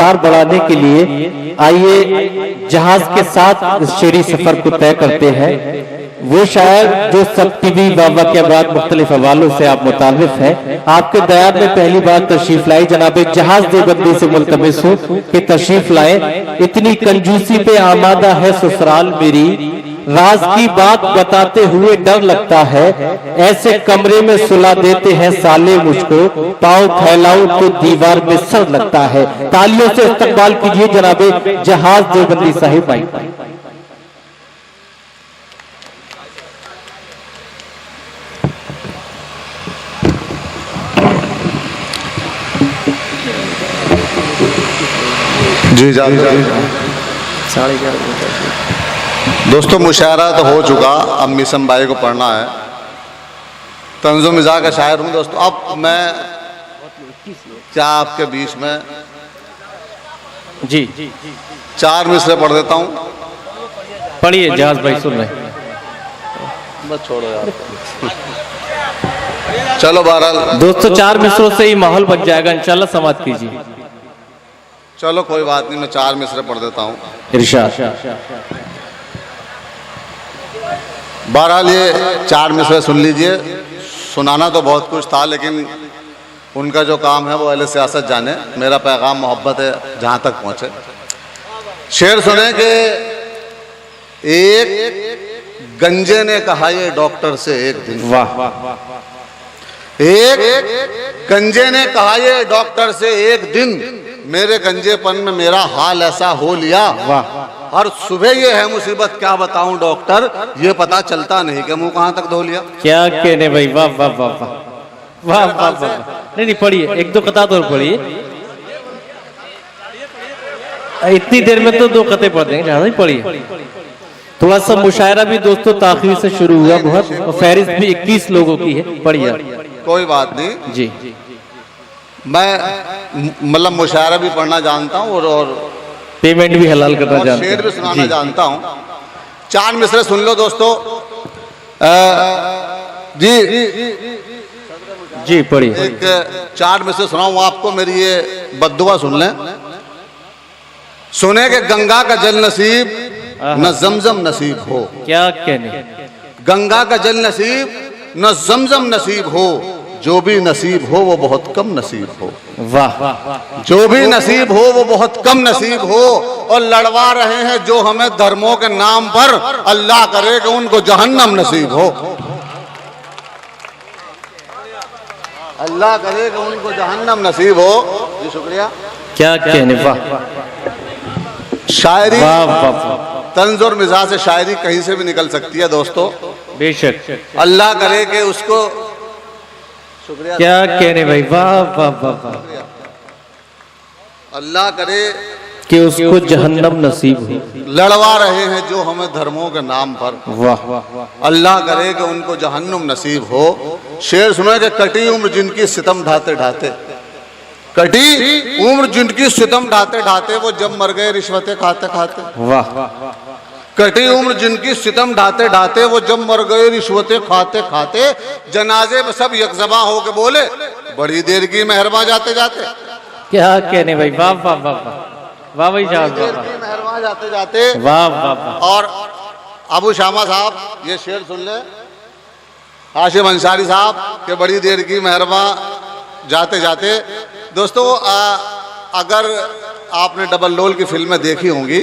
रफ्तार बढ़ाने के लिए आइए जहाज के साथ इस शेरी सफर को तय करते हैं। वो शायर जो सब टीवी बाबा के बाद मुख्तलिफ हवालों से आप मुतालिफ हैं, आपके दयार में पहली बार तशरीफ लाई जनाबे जहाज देवबंदी से मुल्तमिस हूं कि तशरीफ लाए। इतनी कंजूसी पे आमादा है ससुराल मेरी, राज की बात बताते हुए डर लगता है, ऐसे कमरे में सुला देते हैं साले मुझको, पाँव फैलाऊं तो दीवार में सर लगता है। तालियों से इस्तकबाल कीजिए जनाबे जहाज देवबंदी साहिब भाई। जी जा दोस्तों, मुशायरा तो हो चुका, अब मिसम भाई को पढ़ना है। तंज़ो मिज़ाज का शायर हूँ दोस्तों। अब मैं क्या आपके बीच में जी 4 मिसरे पढ़ देता हूँ। पढ़िए जहाज भाई, सुन रहे बस छोड़ो यार। चलो बहरहाल दोस्तों 4 मिसरों से ही माहौल बन जाएगा इंशाल्लाह, समाप्त कीजिए। चलो कोई बात नहीं, मैं 4 मिसरे पढ़ देता हूँ। इरशाद। बहरहाल ये 4 मिसरे सुन लीजिए। सुनाना तो बहुत कुछ था, लेकिन उनका जो काम है वो अहले सियासत जाने। मेरा पैगाम मोहब्बत है जहाँ तक पहुँचे। शेर सुने कि एक गंजे ने कहा ये डॉक्टर से एक दिन, एक गंजे ने कहा ये डॉक्टर से एक दिन, मेरे गंजेपन में मेरा हाल ऐसा हो लिया। हर सुबह ये है मुसीबत, क्या बताऊं डॉक्टर, ये पता चलता नहीं कि मुंह कहां तक धो लिया। क्या कहने भाई, वाह वाह वाह वाह वाह वाह वाह। नहीं पढ़िए, 1-2 कतार और पढ़िए। इतनी देर में तो 2 कते पढ़ देंगे, ज्यादा ही पढ़िए। थोड़ा सा मुशायरा भी दोस्तों ताखीर से शुरू हुआ बहुत, और फहरिस्त भी 21 लोगों की है। पढ़िए। कोई बात नहीं जी। मैं मतलब मुशायरा भी पढ़ना जानता हूँ और पेमेंट भी हलाल करना जानता हूँ, शेर भी सुनाना जानता हूँ। 4 मिसरे सुन लो दोस्तों। जी पढ़िए। एक 4 मिसरे सुनाऊँ आपको, मेरी ये बद्दुआ सुन लें। सुने कि गंगा का जल नसीब न जमजम नसीब हो। क्या कहने, गंगा का जल नसीब न जमजम नसीब हो, जो भी नसीब हो वो बहुत कम नसीब हो। वाह। जो भी नसीब हो वो बहुत कम नसीब हो। और लड़वा रहे हैं जो हमें धर्मों के नाम पर, अल्लाह करे कि उनको जहन्नम नसीब हो। अल्लाह करे कि उनको जहन्नम नसीब हो। जी शुक्रिया। क्या कहने, वाह। शायरी, वाह वाह। तंज़ और मिजाज से शायरी कहीं से भी निकल सकती है दोस्तों, बेशक। अल्लाह करे कि उसको, शुक्रिया। क्या कहने भाई, वाह वाह वाह वाह। अल्लाह करे कि उसको जहन्नम नसीब हो। लड़वा रहे हैं जो हमें धर्मों के नाम पर, वाह। अल्लाह करे कि उनको जहन्नुम नसीब हो। शेर सुने कि कटी उम्र जिनकी सितम ढाते ढाते, कटी उम्र जिनकी सितम ढाते ढाते, वो जब मर गए रिश्वतें खाते खाते। वाह। कटी उम्र जिनकी सितम ढाते ढाते, वो जब मर गए रिश्वतें खाते खाते, जनाजे में सब यकजबा हो के बोले बड़ी देर की मेहरबा जाते जाते। क्या कहने भाई, वाह वाह वाह वाह वाह भाई साहब, मेहरबा जाते जाते। वाह वाह। और अबू शामा साहब ये शेर सुन ले, हाशिम अंसारी साहब के बड़ी देर की मेहरबा जाते जाते। दोस्तों अगर आपने डबल रोल की फिल्में देखी होंगी,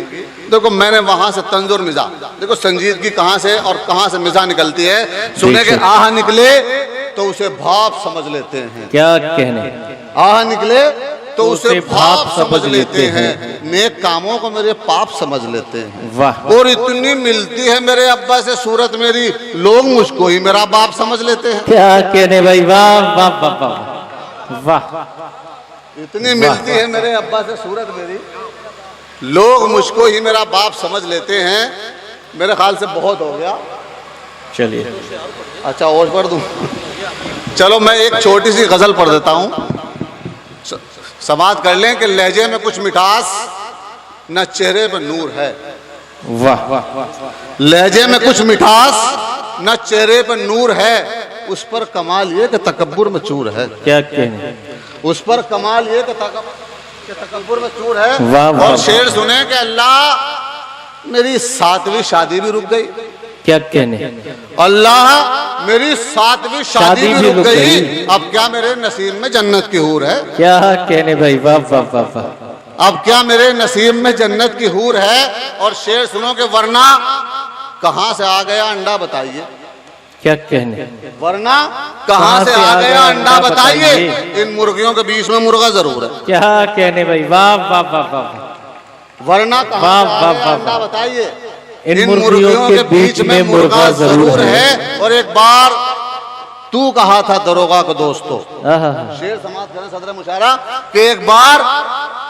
देखो मैंने वहां से तंज़ और मिज़ा, देखो संजीदगी कहां से और कहां से मिज़ा निकलती है। सुने के आह निकले तो उसे भाप समझ लेते हैं। क्या कहने, आह निकले तो उसे भाप समझ लेते हैं, नेक कामों को मेरे पाप समझ लेते हैं। वाह। और इतनी मिलती है मेरे अब्बा से सूरत मेरी, लोग मुझको ही मेरा बाप समझ लेते हैं। क्या कहने भाई, वाह वाह वाह वाह वाह। इतनी मिलती है मेरे अब्बा से सूरत मेरी, लोग मुझको ही मेरा बाप समझ लेते हैं। मेरे ख्याल से बहुत हो गया, चलिए। अच्छा और पढ़ दूं? चलो मैं एक छोटी सी गजल पढ़ देता हूँ, समाप्त कर लें कि लहजे में कुछ मिठास न चेहरे पर नूर है। वाह। लहजे में कुछ मिठास न चेहरे पर नूर है, उस पर कमाल ये कि तकब्बुर में चूर है। क्या कहने, उस पर कमाल ये कि के तकब्बुर में चूर है। वाह, वाह, और शेर सुने कि अल्लाह मेरी 7वीं शादी भी रुक गई। क्या कहने, अल्लाह मेरी 7वीं शादी भी रुक गई, अब क्या मेरे नसीब में जन्नत की हूर है। क्या कहने भाई, वाह वाह वाह वाह। अब क्या मेरे नसीब में जन्नत की हूर है। और शेर सुनो कि वरना कहां से आ गया अंडा बताइए। क्या कहने, वरना कहां से आ गया अंडा बताइए। इन मुर्गियों के बीच में मुर्गा जरूर है। क्या कहने भाई, वाह वाह वाह वाह। वरना कहां से आ गया अंडा बताइए। इन मुर्गियों के बीच में मुर्गा जरूर है। और एक बार तू कहा था दरोगा को दोस्तों, आहा। शेर समाप्त करें सदर मुशायरा कि एक बार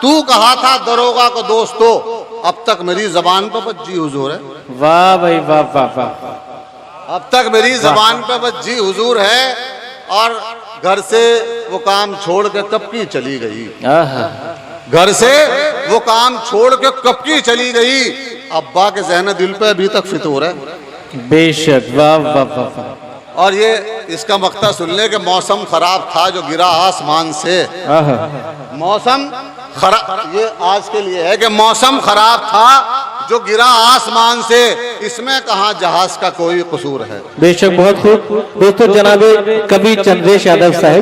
तू कहा था दरोगा को दोस्तों, अब तक मेरी जबान पर बज्जी हुजूर है। वाह भाई, वाह वाह वाह। अब तक मेरी जबान पे बज्जी हुजूर है। और घर से वो काम छोड़ के कब की चली गई। आहा। घर से वो काम छोड़ के कब की चली गई। अब्बा के ज़हन दिल पे अभी तक फितूर है। बेशक, वाह वाह वाह वाह। और ये इसका मकता सुन ले कि मौसम खराब था जो गिरा आसमान से। आहा। मौसम खराब, ये आज के लिए है कि मौसम खराब था जो गिरा आसमान से, इसमें कहाँ जहाज का कोई कसूर है। बेशक, बहुत खूब दोस्तों। जनाबे कवि चंद्रेश यादव साहब